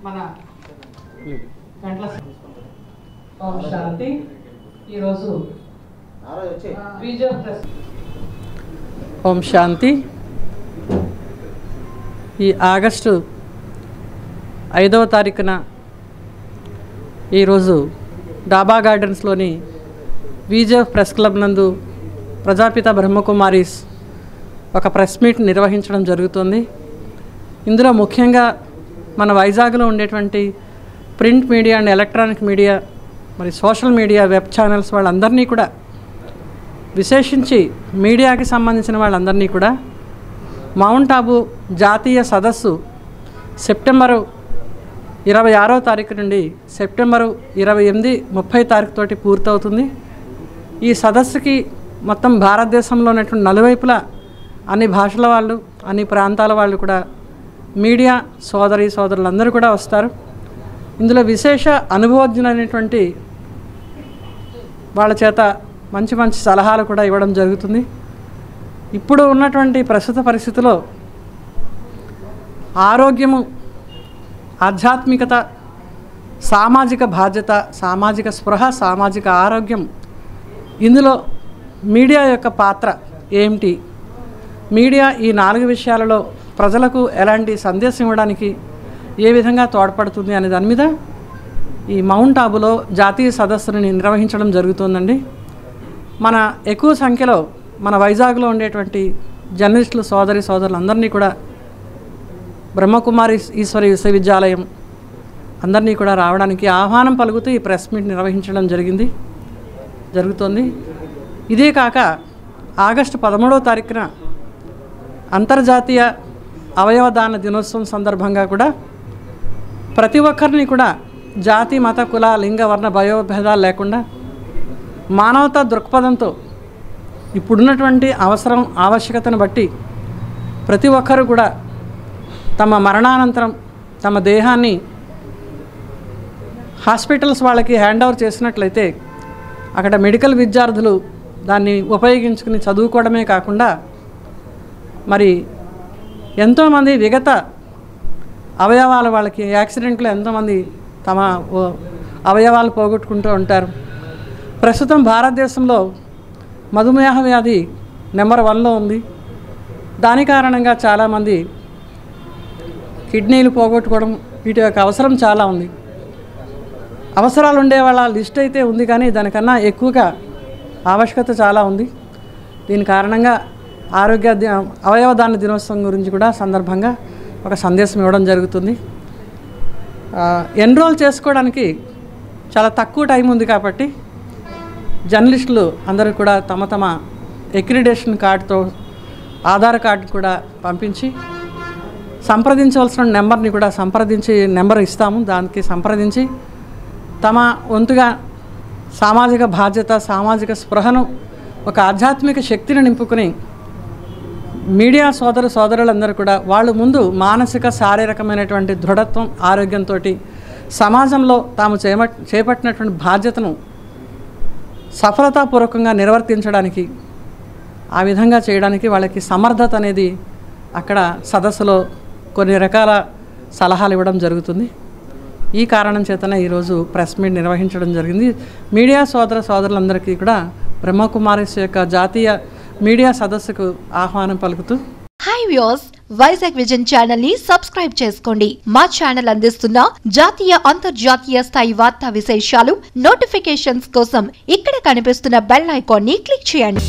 మన గంటల ఓం శాంతి. ఈరోజు ఓం శాంతి. ఈ ఆగస్టు 5వ తారీఖున ఈరోజు డాబా గార్డెన్స్లోని విజేఎఫ్ ప్రెస్ క్లబ్ నందు ప్రజాపిత బ్రహ్మకుమారీస్ ఒక ప్రెస్ మీట్ నిర్వహించడం జరుగుతుంది. ఇందులో ముఖ్యంగా మన వైజాగ్లో ఉండేటువంటి print media and electronic media, మరి సోషల్ మీడియా, వెబ్ ఛానల్స్ వాళ్ళందరినీ కూడా, విశేషించి మీడియాకి సంబంధించిన వాళ్ళందరినీ కూడా మౌంట్ ఆబూ జాతీయ సదస్సు సెప్టెంబరు 26వ తారీఖు నుండి సెప్టెంబరు 28, 30 తారీఖు తోటి పూర్తవుతుంది. ఈ సదస్సుకి మొత్తం భారతదేశంలో ఉన్నటువంటి నలువైపులా అన్ని భాషల వాళ్ళు, అన్ని ప్రాంతాల వాళ్ళు కూడా, మీడియా సోదరులందరూ కూడా వస్తారు. ఇందులో విశేష అనుభవజ్ఞులైనటువంటి వాళ్ళ చేత మంచి మంచి సలహాలు కూడా ఇవ్వడం జరుగుతుంది. ఇప్పుడు ఉన్నటువంటి ప్రస్తుత పరిస్థితిలో ఆరోగ్యము, ఆధ్యాత్మికత, సామాజిక బాధ్యత, సామాజిక స్పృహ, సామాజిక ఆరోగ్యం, ఇందులో మీడియా యొక్క పాత్ర ఏమిటి, మీడియా ఈ 4 విషయాలలో ప్రజలకు ఎలాంటి సందేశం ఇవ్వడానికి ఏ విధంగా తోడ్పడుతుంది అనే దాని మీద ఈ మౌంట్ ఆబూలో జాతీయ సదస్సుని నిర్వహించడం జరుగుతుందండి. మన ఎక్కువ సంఖ్యలో మన వైజాగ్లో ఉండేటువంటి జర్నలిస్టులు సోదరులందరినీ కూడా బ్రహ్మకుమారి ఈశ్వరి విశ్వవిద్యాలయం అందరినీ కూడా రావడానికి ఆహ్వానం పలుకుతూ ఈ ప్రెస్ మీట్ నిర్వహించడం జరుగుతుంది. ఇదే కాక ఆగస్టు 13వ తారీఖున అంతర్జాతీయ అవయవదాన దినోత్సవం సందర్భంగా కూడా ప్రతి ఒక్కరిని కూడా జాతి, మత, కుల, లింగ, వర్ణ, భయోభేదాలు లేకుండా మానవతా దృక్పథంతో ఇప్పుడున్నటువంటి ఆవశ్యకతను బట్టి ప్రతి ఒక్కరు కూడా తమ మరణానంతరం తమ దేహాన్ని హాస్పిటల్స్ వాళ్ళకి హ్యాండ్ ఓవర్ చేసినట్లయితే అక్కడ మెడికల్ విద్యార్థులు దాన్ని ఉపయోగించుకుని చదువుకోవడమే కాకుండా మరి ఎంతోమంది విగత అవయవాల వాళ్ళకి యాక్సిడెంట్లో ఎంతోమంది తమ అవయవాలు పోగొట్టుకుంటూ ఉంటారు. ప్రస్తుతం భారతదేశంలో మధుమేహ వ్యాధి నెంబర్ 1లో ఉంది. దాని కారణంగా చాలామంది కిడ్నీలు పోగొట్టుకోవడం, వీటి యొక్క అవసరం చాలా ఉంది. అవసరాలు ఉండే వాళ్ళ లిస్ట్ అయితే ఉంది, కానీ దానికన్నా ఎక్కువగా ఆవశ్యకత చాలా ఉంది. దీని కారణంగా అవయవదాన దినోత్సవం గురించి కూడా సందర్భంగా ఒక సందేశం ఇవ్వడం జరుగుతుంది. ఎన్రోల్ చేసుకోవడానికి చాలా తక్కువ టైం ఉంది కాబట్టి జర్నలిస్టులు అందరూ కూడా తమ అక్రిడిటేషన్ కార్డుతో ఆధార్ కార్డు కూడా పంపించి సంప్రదించవలసిన నెంబర్ని కూడా నెంబర్ ఇస్తాము. దానికి సంప్రదించి తమ వంతుగా సామాజిక బాధ్యత, సామాజిక స్పృహను, ఒక ఆధ్యాత్మిక శక్తిని నింపుకుని మీడియా సోదరులందరూ కూడా వాళ్ళు ముందు మానసిక, శారీరకమైనటువంటి దృఢత్వం, ఆరోగ్యంతో సమాజంలో తాము చేపట్టినటువంటి బాధ్యతను సఫలతాపూర్వకంగా నిర్వర్తించడానికి, ఆ విధంగా చేయడానికి వాళ్ళకి సమర్థత అనేది అక్కడ సదస్సులో కొన్ని రకాల సలహాలు ఇవ్వడం జరుగుతుంది. ఈ కారణం చేతనే ఈరోజు ప్రెస్ మీట్ నిర్వహించడం జరిగింది. మీడియా సోదరులందరికీ కూడా బ్రహ్మకుమారీస్ యొక్క జాతీయ మీడియా సదస్సుకు ఆహ్వానం పలుకుతూ, hi viewers, Vizag vision channel ని సబ్స్క్రైబ్ చేసుకోండి. మా ఛానల్ అందిస్తున్న జాతీయ, అంతర్జాతీయ స్థాయి వార్తా విశేషాలు, నోటిఫికేషన్స్ కోసం ఇక్కడ కనిపిస్తున్న బెల్ ఐకాన్ ని క్లిక్ చేయండి.